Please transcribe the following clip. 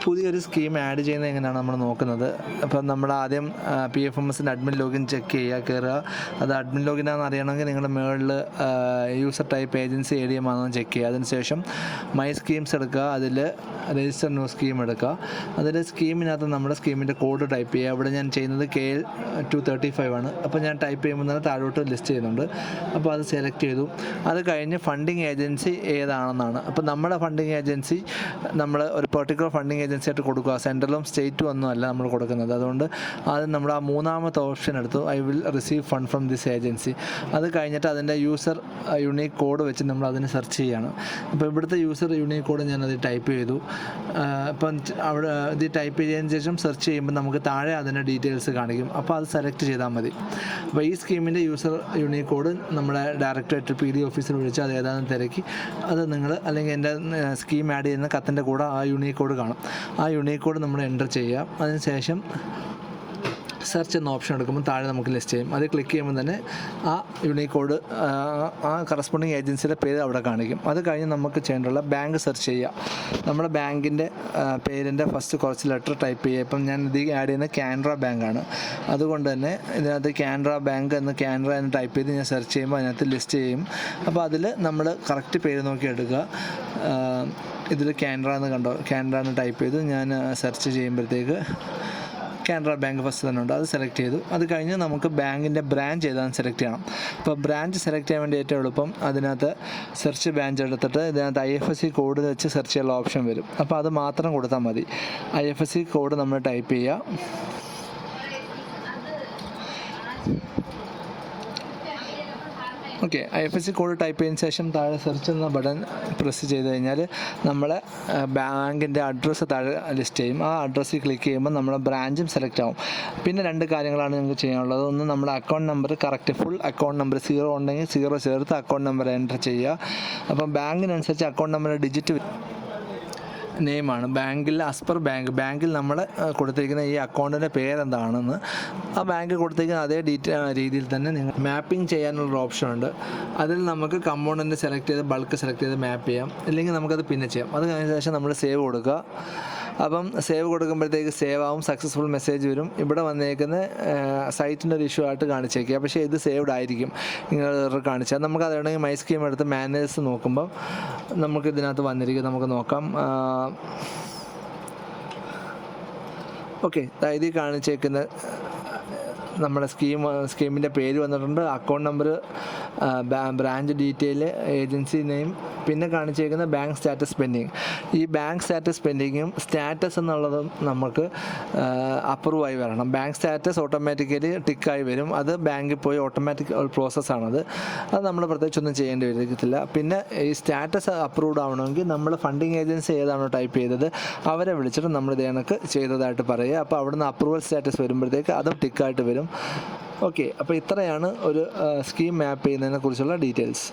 പുതിയൊരു scheme add ചെയ്യുന്നത് എങ്ങനെയാണ് നമ്മൾ നോക്കുന്നത്. അപ്പം നമ്മൾ ആദ്യം PFMSൻ്റെ അഡ്മിൻ ലോഗിൻ ചെക്ക് ചെയ്യുക, കയറുക. അത് അഡ്മിൻ ലോഗിനാണെന്ന് അറിയണമെങ്കിൽ നിങ്ങളുടെ മുകളിൽ യൂസർ ടൈപ്പ് ഏജൻസി ADM ആണെന്ന് ചെക്ക് ചെയ്യുക. അതിനുശേഷം മൈ സ്കീംസ് എടുക്കുക, അതിൽ രജിസ്റ്റർ ന്യൂ സ്കീം എടുക്കുക. അതിൽ സ്കീമിനകത്ത് നമ്മുടെ സ്കീമിൻ്റെ കോഡ് ടൈപ്പ് ചെയ്യുക. ഇവിടെ ഞാൻ ചെയ്യുന്നത് KL235 ആണ്. അപ്പോൾ ഞാൻ ടൈപ്പ് ചെയ്യുമ്പോൾ തന്നെ താഴോട്ട് ലിസ്റ്റ് ചെയ്യുന്നുണ്ട്. അപ്പോൾ അത് സെലക്ട് ചെയ്തു. അത് കഴിഞ്ഞ് ഫണ്ടിങ് ഏജൻസി ഏതാണെന്നാണ്. അപ്പോൾ നമ്മുടെ ഫണ്ടിങ് ഏജൻസി നമ്മൾ ഒരു പെർട്ടിക്കുലർ ഫണ്ടിങ് ഏജൻസി ആയിട്ട് കൊടുക്കുക. സെൻട്രലും സ്റ്റേറ്റും ഒന്നും അല്ല നമ്മൾ കൊടുക്കുന്നത്. അതുകൊണ്ട് അത് നമ്മൾ ആ മൂന്നാമത്തെ ഓപ്ഷൻ എടുത്തു, I will receive fund from this agency. അത് കഴിഞ്ഞിട്ട് അതിൻ്റെ യൂസർ യുണീക്ക് കോഡ് വെച്ച് നമ്മൾ അതിന് സെർച്ച് ചെയ്യുകയാണ്. അപ്പോൾ ഇവിടുത്തെ യൂസർ യുണീക്ക് കോഡ് ഞാനത് ടൈപ്പ് ചെയ്തു. അപ്പം അവിടെ ഇത് ടൈപ്പ് ചെയ്തതിന് ശേഷം സെർച്ച് ചെയ്യുമ്പോൾ നമുക്ക് താഴെ അതിൻ്റെ ഡീറ്റെയിൽസ് കാണിക്കും. അപ്പോൾ അത് സെലക്ട് ചെയ്താൽ മതി. അപ്പോൾ ഈ സ്കീമിൻ്റെ യൂസർ യുണീക്ക് കോഡ് നമ്മുടെ ഡയറക്ടറേറ്റ് PD ഓഫീസിൽ വിളിച്ച് അത് ഏതാണെന്ന് തിരക്കി അത് നിങ്ങൾ അല്ലെങ്കിൽ എൻ്റെ സ്കീം ആഡ് ചെയ്യുന്ന കത്തിൻ്റെ കൂടെ ആ യുണീക്ക് കോഡ് കാണും. ആ യുണീക്ക് കോഡ് നമ്മൾ എൻ്റർ ചെയ്യുക. അതിനുശേഷം സെർച്ച് എന്ന ഓപ്ഷൻ എടുക്കുമ്പോൾ താഴെ നമുക്ക് ലിസ്റ്റ് ചെയ്യും. അത് ക്ലിക്ക് ചെയ്യുമ്പോൾ തന്നെ ആ യുണീക്ക് കോഡ് ആ കറസ്പോണ്ടിങ് ഏജൻസിയുടെ പേര് അവിടെ കാണിക്കും. അത് കഴിഞ്ഞ് നമുക്ക് ചെയ്യേണ്ടുള്ള ബാങ്ക് സെർച്ച് ചെയ്യുക. നമ്മുടെ ബാങ്കിൻ്റെ പേരിൻ്റെ ഫസ്റ്റ് കുറച്ച് ലെറ്റർ ടൈപ്പ് ചെയ്യുക. ഇപ്പം ഞാൻ ഇത് ആഡ് ചെയ്യുന്ന കാനറ ബാങ്കാണ്. അതുകൊണ്ട് തന്നെ ഇതിനകത്ത് കാനറ ബാങ്ക് എന്ന് ടൈപ്പ് ചെയ്ത് ഞാൻ സെർച്ച് ചെയ്യുമ്പോൾ അതിനകത്ത് ലിസ്റ്റ് ചെയ്യും. അപ്പോൾ അതിൽ നമ്മൾ കറക്റ്റ് പേര് നോക്കി എടുക്കുക. ഇതിൽ കാനറ എന്ന് കണ്ടോ, കാനറ എന്ന് ടൈപ്പ് ചെയ്ത് ഞാൻ സെർച്ച് ചെയ്യുമ്പോഴത്തേക്ക് കാനറ ബാങ്ക് ഫസ്റ്റ് തന്നെ ഉണ്ട്. അത് സെലക്ട് ചെയ്തു. അത് കഴിഞ്ഞ് നമുക്ക് ബാങ്കിൻ്റെ ബ്രാഞ്ച് ഏതാണെന്ന് സെലക്ട് ചെയ്യണം. അപ്പോൾ ബ്രാഞ്ച് സെലക്ട് ചെയ്യാൻ വേണ്ടി ഏറ്റവും എളുപ്പം അതിനകത്ത് സെർച്ച് ബ്രാഞ്ച് എടുത്തിട്ട് ഇതിനകത്ത് IFSC കോഡ് വെച്ച് സെർച്ച് ചെയ്യാനുള്ള ഓപ്ഷൻ വരും. അപ്പോൾ അത് മാത്രം കൊടുത്താൽ മതി. IFSC കോഡ് നമ്മൾ ടൈപ്പ് ചെയ്യുക. ഓക്കെ, IFSC കോഡ് ടൈപ്പ് ചെയ്തതിന് ശേഷം താഴെ സെർച്ച് എന്ന ബട്ടൺ പ്രസ് ചെയ്ത് കഴിഞ്ഞാൽ നമ്മളെ ബാങ്കിൻ്റെ അഡ്രസ്സ് താഴെ ലിസ്റ്റ് ചെയ്യും. ആ അഡ്രസ്സിൽ ക്ലിക്ക് ചെയ്യുമ്പോൾ നമ്മുടെ ബ്രാഞ്ചും സെലക്ട് ആവും. പിന്നെ 2 കാര്യങ്ങളാണ് നിങ്ങൾക്ക് ചെയ്യാനുള്ളത്. ഒന്ന്, നമ്മുടെ account number correct full account number 0 ഉണ്ടെങ്കിൽ 0 ചേർത്ത് അക്കൗണ്ട് നമ്പർ എൻ്റർ ചെയ്യുക. അപ്പം ബാങ്കിനനുസരിച്ച് അക്കൗണ്ട് നമ്പറിൻ്റെ ഡിജിറ്റ് നെയിമാണ്. ബാങ്കിൽ ബാങ്കിൽ നമ്മൾ കൊടുത്തിരിക്കുന്ന ഈ അക്കൗണ്ടിൻ്റെ പേരെന്താണെന്ന് ആ ബാങ്ക് കൊടുത്തിരിക്കുന്ന അതേ രീതിയിൽ തന്നെ നിങ്ങൾ മാപ്പിംഗ് ചെയ്യാനുള്ളൊരു ഓപ്ഷൻ ഉണ്ട്. അതിൽ നമുക്ക് കമ്പോണൻറ്റ് സെലക്ട് ചെയ്ത് ബൾക്ക് സെലക്ട് ചെയ്ത് മാപ്പ് ചെയ്യാം. ഇല്ലെങ്കിൽ നമുക്കത് പിന്നെ ചെയ്യാം. അത് കഴിഞ്ഞ ശേഷം നമ്മൾ സേവ് കൊടുക്കുക. അപ്പം സേവ് കൊടുക്കുമ്പോഴത്തേക്ക് സേവ് ആവും, സക്സസ്ഫുൾ മെസ്സേജ് വരും. ഇവിടെ വന്നേക്കുന്ന സൈറ്റിൻ്റെ ഒരു ഇഷ്യൂ ആയിട്ട് കാണിച്ചേക്കുക. പക്ഷേ ഇത് സേവ്ഡ് ആയിരിക്കും നിങ്ങൾ കാണിച്ചാൽ. നമുക്ക് അതുണ്ടെങ്കിൽ മൈ സ്കീം എടുത്ത് മാനേജേഴ്സ് നോക്കുമ്പോൾ നമുക്ക് ഇതിനകത്ത് വന്നിരിക്കും. നമുക്ക് നോക്കാം. ഓക്കെ, ഇതിൽ കാണിച്ചേക്കുന്ന നമ്മുടെ സ്കീമിൻ്റെ പേര് വന്നിട്ടുണ്ട്, account number, branch detail, agency name, പിന്നെ കാണിച്ചേക്കുന്ന ബാങ്ക് സ്റ്റാറ്റസ് പെൻഡിങ്. ഈ ബാങ്ക് സ്റ്റാറ്റസ് പെൻഡിങ്ങും സ്റ്റാറ്റസ് എന്നുള്ളതും നമുക്ക് അപ്രൂവ് ആയി വരണം. ബാങ്ക് സ്റ്റാറ്റസ് ഓട്ടോമാറ്റിക്കലി ടിക്കായി വരും. അത് ബാങ്കിൽ പോയി ഓട്ടോമാറ്റിക് പ്രോസസ്സാണത്. അത് നമ്മൾ പ്രത്യേകിച്ചൊന്നും ചെയ്യേണ്ടി വരത്തില്ല. പിന്നെ ഈ സ്റ്റാറ്റസ് അപ്രൂവ്ഡ് ആവണമെങ്കിൽ നമ്മൾ ഫണ്ടിങ് ഏജൻസി ഏതാണോ ടൈപ്പ് ചെയ്തത് അവരെ വിളിച്ചിട്ട് നമ്മൾ ഇത് കണക്ക് ചെയ്തതായിട്ട് പറയുക. അപ്പോൾ അവിടുന്ന് അപ്രൂവൽ സ്റ്റാറ്റസ് വരുമ്പോഴത്തേക്ക് അതും ടിക്കായിട്ട് വരും. ഓക്കെ, അപ്പോൾ ഇത്രയാണ് ഒരു സ്കീം മാപ്പ് ചെയ്യുന്നതിനെ കുറിച്ചുള്ള ഡീറ്റെയിൽസ്.